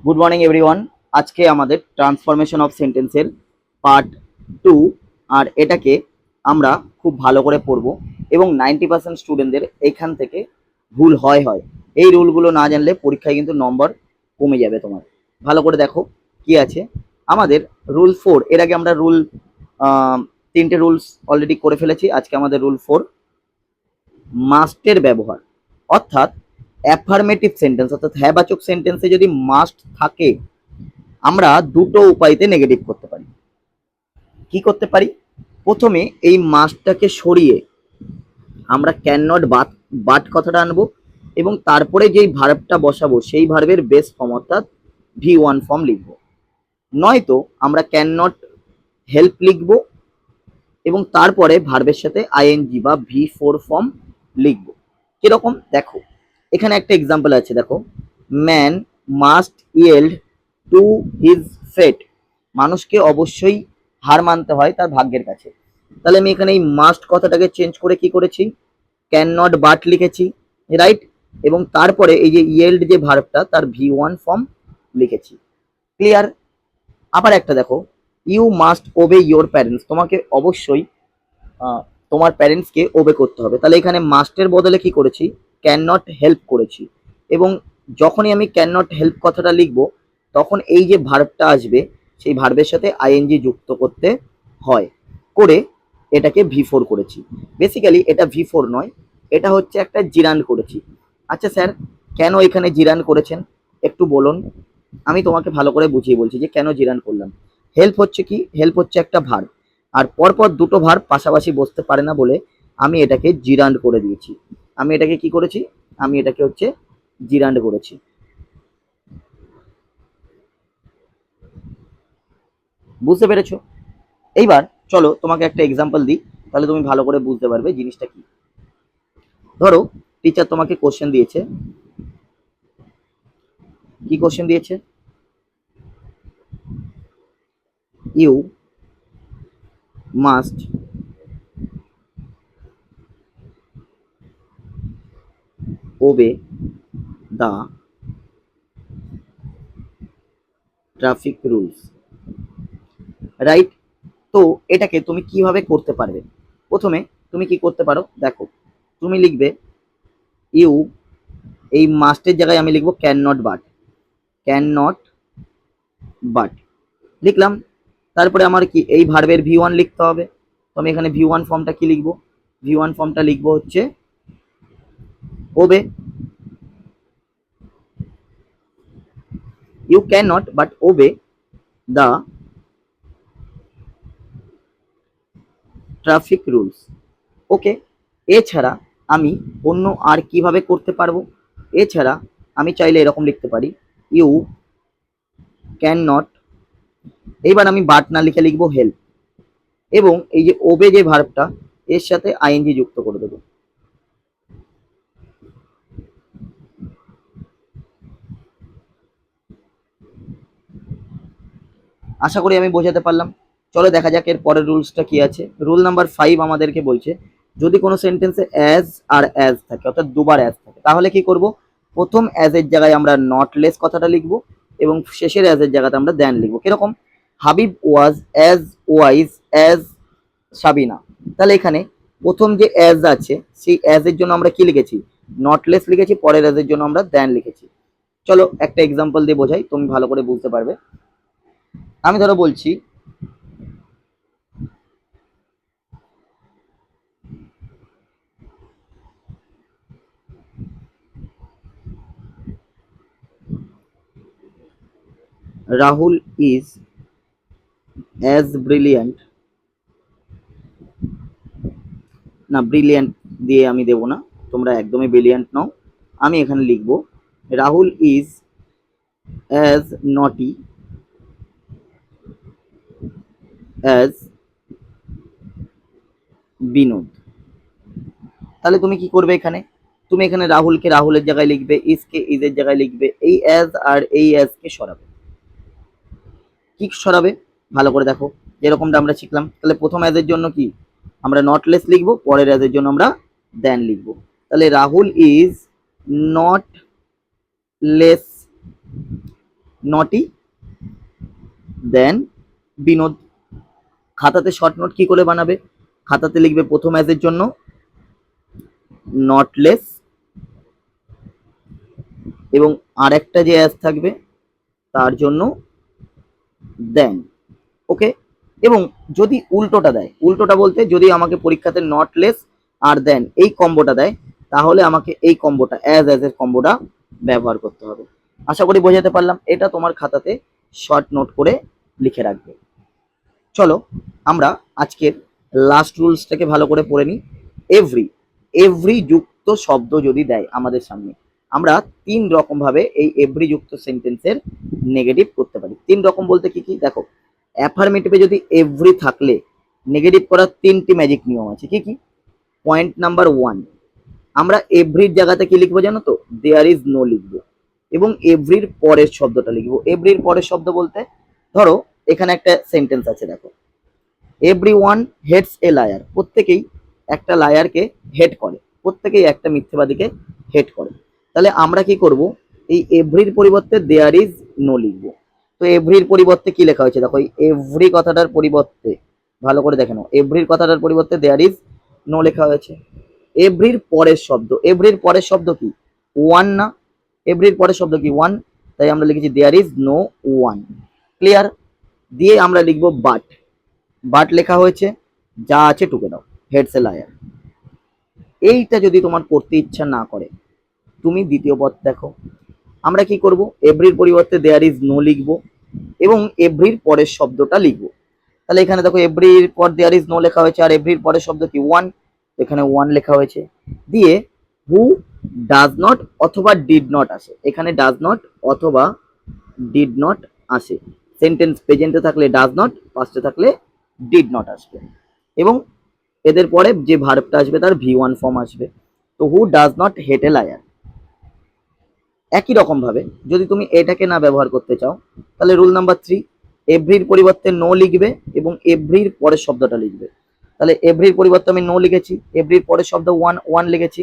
Good morning everyone. আজকে আমাদের transformation of সেন্টেন্সের পার্ট 2, আর এটাকে আমরা খুব ভালো করে পড়ব এবং 90% স্টুডেন্টদের এখান থেকে ভুল হয়। এই রুলগুলো না জানলে পরীক্ষায় কিন্তু নম্বর কমে যাবে তোমার। ভালো করে দেখো কি আছে আমাদের রুল 4। এর আগে আমরা রুল 3টে রুলস অলরেডি করে ফেলেছি। আজকে আমাদের রুল 4, মাস্টের ব্যবহার। অর্থাৎ অ্যাফার্মেটিভ সেন্টেন্স অর্থাৎ হ্যাঁবাচক সেন্টেন্সে যদি মাস্ট থাকে আমরা দুটো উপায়তে নেগেটিভ করতে পারি। কি করতে পারি? প্রথমে এই মাস্টটাকে সরিয়ে আমরা ক্যান নট বাট কথাটা আনবো এবং তারপরে যেই ভার্বটা বসাবো সেই ভার্বের বেস ফর্ম অর্থাৎ V1 ফর্ম লিখবো। নয়তো আমরা ক্যান নট হেল্প লিখবো এবং তারপরে ভার্বের সাথে আইএনজি বা V4 ফর্ম লিখবো। কিরকম দেখো, এখানে একটা এক্সাম্পল আছে। দেখো, man must yield to his fate. মানুষকে অবশ্যই হার মানতে হয় তার ভাগ্যের কাছে। তাহলে আমি এখানে এই মাস্ট কথাটাকে চেঞ্জ করে কি করেছি, ক্যান নট বাট লিখেছি, রাইট? এবং তারপরে এই যে ইয়েল্ড যে ভার্বটা তার V1 ফর্ম লিখেছি। ক্লিয়ার? আবার একটা দেখো, you must obey your parents. তোমাকে অবশ্যই তোমার প্যারেন্টসকে ওবে করতে হবে। তাহলে এখানে মাস্টের বদলে কি করেছি, ক্যান নট হেল্প করেছি। এবং যখনই আমি ক্যান নট হেল্প কথাটা লিখবো তখন এই যে ভার্বটা আসবে সেই ভার্বের সাথে আইএনজি যুক্ত করতে হয়, করে এটাকে V4 করেছি। বেসিক্যালি এটা V4 নয়, এটা হচ্ছে একটা জিরান করেছি। আচ্ছা স্যার, কেন এখানে জিরান করেছেন একটু বলুন। আমি তোমাকে ভালো করে বুঝিয়ে বলছি যে কেন জিরান করলাম। হেল্প হচ্ছে কি, হেল্প হচ্ছে একটা ভার্ব, আর পরপর দুটো ভার্ব পাশাপাশি বসতে পারে না বলে আমি এটাকে জিরান্ড করে দিয়েছি। আমি এটাকে কি করেছি, আমি এটাকে হচ্ছে জিরান্ড করেছি। বুঝতে পেরেছো? এইবার চলো তোমাকে একটা এক্সাম্পল দিই, তাহলে তুমি ভালো করে বুঝতে পারবে জিনিসটা কি। ধরো টিচার তোমাকে কোশ্চেন দিয়েছে। কি কোশ্চেন দিয়েছে? You must obey the traffic rules, right? তো এটাকে তুমি কিভাবে করতে পারবে? প্রথমে তুমি কি করতে পারো, দেখো তুমি লিখবে ইউ, এই মাস্টের জায়গায় আমি লিখবো can not but, can not but লিখলাম। তারপরে আমার কি এই ভার্বের V1 লিখতে হবে। তো আমি এখানে V1 ফর্মটা কি লিখবো, V1 ফর্মটা লিখবো হচ্ছে obey. You can not but obey the traffic rules. Okay, এছাড়া আমি অন্য আর কিভাবে করতে পারবো? এছাড়া আমি চাইলে এরকম লিখতে পারি, ইউ ক্যান নট, এইবার আমি বাট না লিখে লিখবো হেল্প, এবং এই যে ওবে যে ভার্বটা এর সাথে আইএনজি যুক্ত করে দেবো। আশা করি আমি বোঝাতে পারলাম। চলো দেখা যাক এর পরের রুলসটা কি আছে। রুল নাম্বার 5 আমাদেরকে বলছে যদি কোনো সেন্টেন্সে অ্যাজ আর অ্যাজ থাকে অর্থাৎ দুবার অ্যাজ থাকে তাহলে কি করব, প্রথম অ্যাজ এর জায়গায় আমরা নট লেস কথাটা লিখব এবং শেষের অ্যাজ এর জায়গাতে আমরা দেন লিখবো। কিরকম, Habib was as wise as Sabina. তাহলে এখানে প্রথম যে অ্যাজ আছে সেই অ্যাজ এর জন্য আমরা কি লিখেছি, নট লেস লিখেছি, পরের অ্যাজ এর জন্য আমরা দেন লিখেছি। চলো একটা এক্সাম্পল দিয়ে বোঝাই, তুমি ভালো করে বুঝতে পারবে। আমি ধরো বলছি রাহুল ইজ অ্যাজ ব্রিলিয়ান্ট, না ব্রিলিয়ান্ট দিয়ে আমি দেবো না, তোমরা একদমই ব্রিলিয়ান্ট নও। আমি এখানে লিখবো রাহুল ইজ অ্যাজ নটি অ্যাজ বিনোদ। তাহলে তুমি কি করবে, এখানে তুমি এখানে রাহুলকে রাহুলের জায়গায় লিখবে, ইজকে ইজের জায়গায় লিখবে, এই অ্যাজ আর এই অ্যাজকে সরাবে। কি সরাবে ভালো করে দেখো, যেরকমটা আমরা শিখলাম। তাহলে প্রথম অ্যাজের জন্য কি আমরা নট লেস লিখবো, পরের অ্যাজের জন্য আমরা দেন লিখবো। তাহলে রাহুল ইজ নট লেস নটি, দেন বিনোদ। খাতাতে শর্ট নোট কি করে বানাবে? খাতাতে লিখবে প্রথম অ্যাজের জন্য নট লেস, এবং আরেকটা যে অ্যাজ থাকবে তার জন্য দেন। ওকে, এবং যদি উল্টোটা দেয়, উল্টোটা বলতে যদি আমাকে পরীক্ষাতে নট লেস আর দেন এই কম্বোটা দেয়, তাহলে আমাকে এই কম্বোটা অ্যাজ এর কম্বোটা ব্যবহার করতে হবে। আশা করি বোঝাতে পারলাম। এটা তোমার খাতাতে শর্ট নোট করে লিখে রাখবে। চলো আমরা আজকের লাস্ট রুলসটাকে ভালো করে পড়ে নিই। এভরি, এভরি যুক্ত শব্দ যদি দেয় আমাদের সামনে, আমরা তিন রকম ভাবে এই এভরি যুক্ত সেন্টেন্সের নেগেটিভ করতে পারি। তিন রকম বলতে কি কি? দেখো, অ্যাফার্মেটিভে যদি এভরি থাকলে নেগেটিভ করার তিনটি ম্যাজিক নিয়ম আছে। কি কি? পয়েন্ট নাম্বার 1, আমরা এভরির জায়গাতে কি লিখবো জানো তো? দেয়ার ইজ নো লিখবো, এবং এভরির পরের শব্দটা লিখবো। এভরির পরের শব্দ বলতে, ধরো এখানে একটা সেন্টেন্স আছে, দেখো, এভরিওয়ান হেটস এ লায়ার। প্রত্যেকেই একটা লায়ারকে হেট করে, প্রত্যেকেই একটা মিথ্যেবাদীকে হেট করে। তাহলে আমরা কি করব? এই এভরির পরিবর্তে দেয়ার ইজ নো লিখবো। তো এভরির পরিবর্তে কি লেখা হয়েছে? দেখো, এই এভরি কথাটার পরিবর্তে ভালো করে দেখে নাও, এভরির কথাটার পরিবর্তে দেয়ার ইজ নো লেখা হয়েছে। এভরির পরের শব্দ, এভরির পরের শব্দ কি? ওয়ান না? এভরির পরের শব্দ কি? ওয়ান। তাই আমরা লিখেছি there is no one. Clear? দিয়ে আমরা লিখবো বাট। বাট লেখা হয়েছে, যা আছে টুকে দাও, হেডস এ লায়ার। এইটা যদি তোমার করতে ইচ্ছা না করে, তুমি দ্বিতীয় পদ দেখো। আমরা কি করব? এভরির পরিবর্তে দেয়ার ইজ নো লিখবো, এবং এভরির পরের শব্দটা লিখবো। তাহলে এখানে দেখো, এভরির পর দেয়ার ইজ নো লেখা হয়েছে, আর এভরির পরের শব্দ কি? ওয়ান। এখানে ওয়ান লেখা হয়েছে। দিয়ে হু ডাজ নট অথবা ডিড নট আসে। এখানে ডাজ নট অথবা ডিড নট আসে। সেন্টেন্স প্রেজেন্টে থাকলে ডাজ নট, পাস্টে থাকলে ডিড নট আসবে, এবং এদের পরে যে ভার্বটা আসবে তার V1 ফর্ম আসবে। তো who does not hate a liar. একই রকম ভাবে যদি তুমি এটাকে না ব্যবহার করতে চাও, তাহলে রুল নাম্বার 3, এভরির পরিবর্তে নো লিখবে এবং এভরির পরের শব্দটা লিখবে। তাহলে এভরির পরিবর্তে আমি নো লিখেছি, এভরির পরের শব্দ ওয়ান, ওয়ান লিখেছি।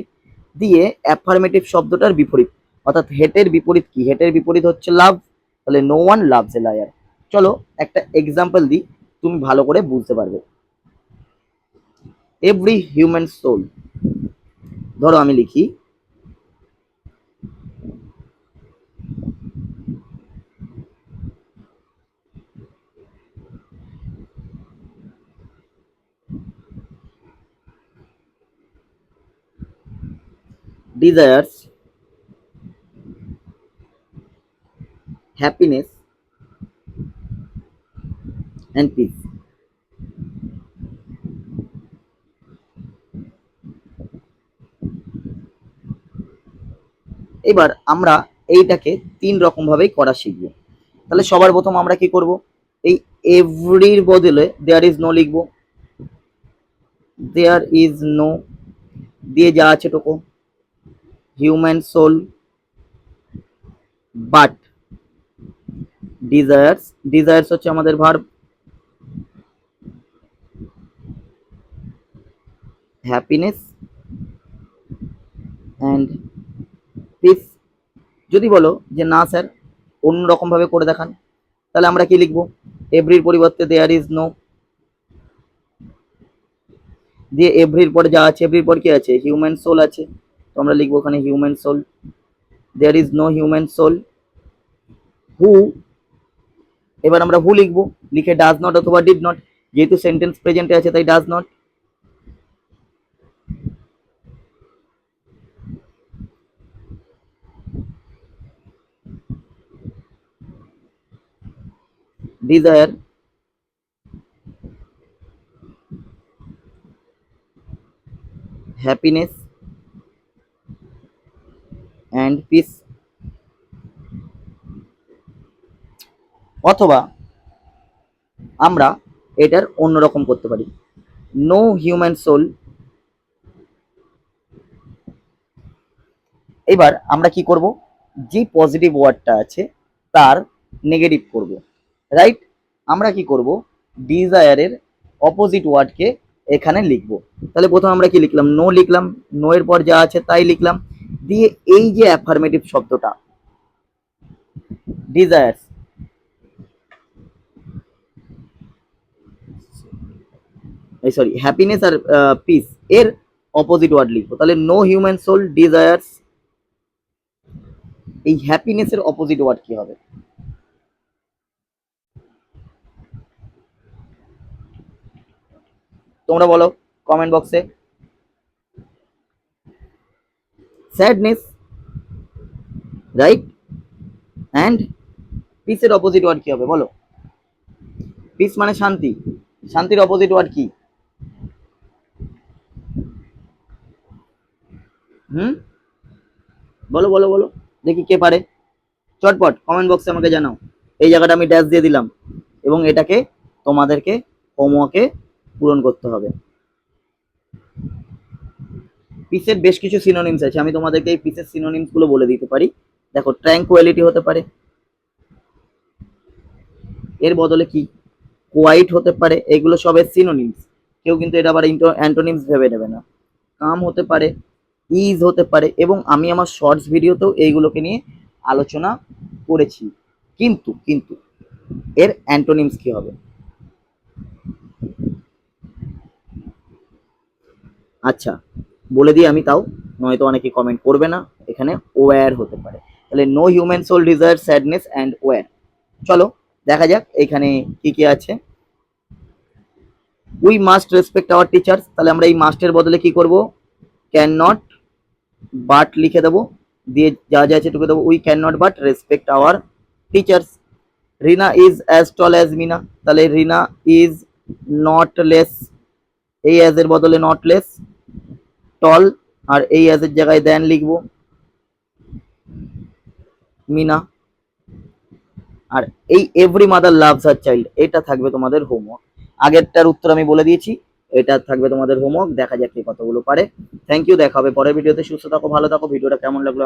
দিয়ে অ্যাফার্মেটিভ শব্দটার বিপরীত, অর্থাৎ হেটের বিপরীত কি? হেটের বিপরীত হচ্ছে লাভ। তাহলে no one loves a liar. চলো একটা এক্সাম্পল দিই, তুমি ভালো করে বুঝতে পারবে। এভরি হিউম্যান সোল, ধরো আমি লিখি desires happiness and peace। এবার আমরা এইটাকে তিন রকম ভাবেই করা শিখবো। তাহলে সবার প্রথম আমরা কি করব? এই এভরির বদলে দেয়ার ইজ নো লিখবো। দেয়ার ইজ নো দিয়ে যা আছে টুকু, human soul but desires, desires হচ্ছে আমাদের ভার্ব, হ্যাপিনেস অ্যান্ড পিস। যদি বলো যে না স্যার অন্যরকম ভাবে করে দেখান, তাহলে আমরা কি লিখবো? এভরির পরিবর্তে দেয়ার ইজ নো, দিয়ে এভরির পরে যা আছে, এভরির পর কি আছে? হিউম্যান সোল আছে, তো আমরা লিখবো ওখানে human soul. There is no human soul. Who, এবার আমরা হু লিখবো, লিখে ডাজ নট অথবা ডিড নট, যেহেতু সেন্টেন্স প্রেজেন্টে আছে তাই does not. Desire happiness and peace. অথবা আমরা এটার অন্যরকম করতে পারি, নো হিউম্যান সোল। এবার আমরা কি করব? যে পজিটিভ ওয়ার্ডটা আছে তার নেগেটিভ করব, রাইট? আমরা কি করব? ডিজায়ারের অপোজিট ওয়ার্ডকে এখানে লিখব। তাহলে প্রথম আমরা কি লিখলাম? নো লিখলাম, নো এর পর যা আছে তাই লিখলাম। দিয়ে এই যে অ্যাফার্মেটিভ শব্দটা, ডিজায়ার্স, এই সরি হ্যাপিনেস আর পিস এর অপোজিট ওয়ার্ড লিখবো। তাহলে নো হিউম্যান সোল ডিজায়ার্স, এই হ্যাপিনেসের অপোজিট ওয়ার্ড কি হবে? তোমরা বলো কমেন্ট বক্সে। Sadness, right? অ্যান্ড পিসের অপোজিট ওয়ার্ড কি হবে বলো? পিস মানে শান্তি, শান্তির অপোজিট ওয়ার্ড কি? হুম, বলো বলো বলো, দেখি কে পারে। চটপট কমেন্ট বক্সে আমাকে জানাও। এই জায়গাটা আমি ড্যাশ দিয়ে দিলাম এবং এটাকে তোমাদেরকে হোমওয়ার্কে পূরণ করতে হবে। পিসের বেশ কিছু সিনোনিমস আছে, আমি তোমাদেরকে এই পিসের সিনোনিমস গুলো বলে দিতে পারি। দেখো, ট্র্যাঙ্কুয়ালিটি হতে পারে, এর বদলে কি? কোয়াইট হতে পারে, এগুলো সবের সিনোনিমস। কেউ কিন্তু এটা আবার অ্যান্টোনিমস ভেবে নেবে না। কাম হতে পারে, ইজ হতে পারে, এবং আমি আমার শর্টস ভিডিওতেও এইগুলোকে নিয়ে আলোচনা করেছি। কিন্তু কিন্তু এর অ্যান্টোনিমস কি হবে? আচ্ছা, বলে দিই আমি তাও, নয়তো অনেকে কমেন্ট করবে না। এখানে ওয়্যার হতে পারে। তাহলে no human soul desire sadness and war. চলো দেখা যাক এখানে কি কি আছে। We must respect our teachers, তাহলে আমরা এই মাস্টের বদলে কি করব? ক্যান নট বাট লিখে দেবো, দিয়ে যা যা আছে টুকে দেবো। We can not but respect our teachers. Rina is as tall as Mina, তাহলে রিনা ইজ নট লেস, এই অ্যাজ এর বদলে নট লেস, টল, আর এই অ্যাজ এর জায়গায় দেন লিখবো মিনা। আর এই every mother loves her child, এটা থাকবে তোমাদের হোমওয়ার্ক। আগেরটার উত্তর আমি বলে দিয়েছি, এটা থাকবে তোমাদের হোমওয়ার্ক। দেখা যাক কে কতগুলো পারে। থ্যাংক ইউ, দেখা হবে পরের ভিডিওতে। সুস্থ থাকো, ভালো থাকো। ভিডিওটা কেমন লাগলো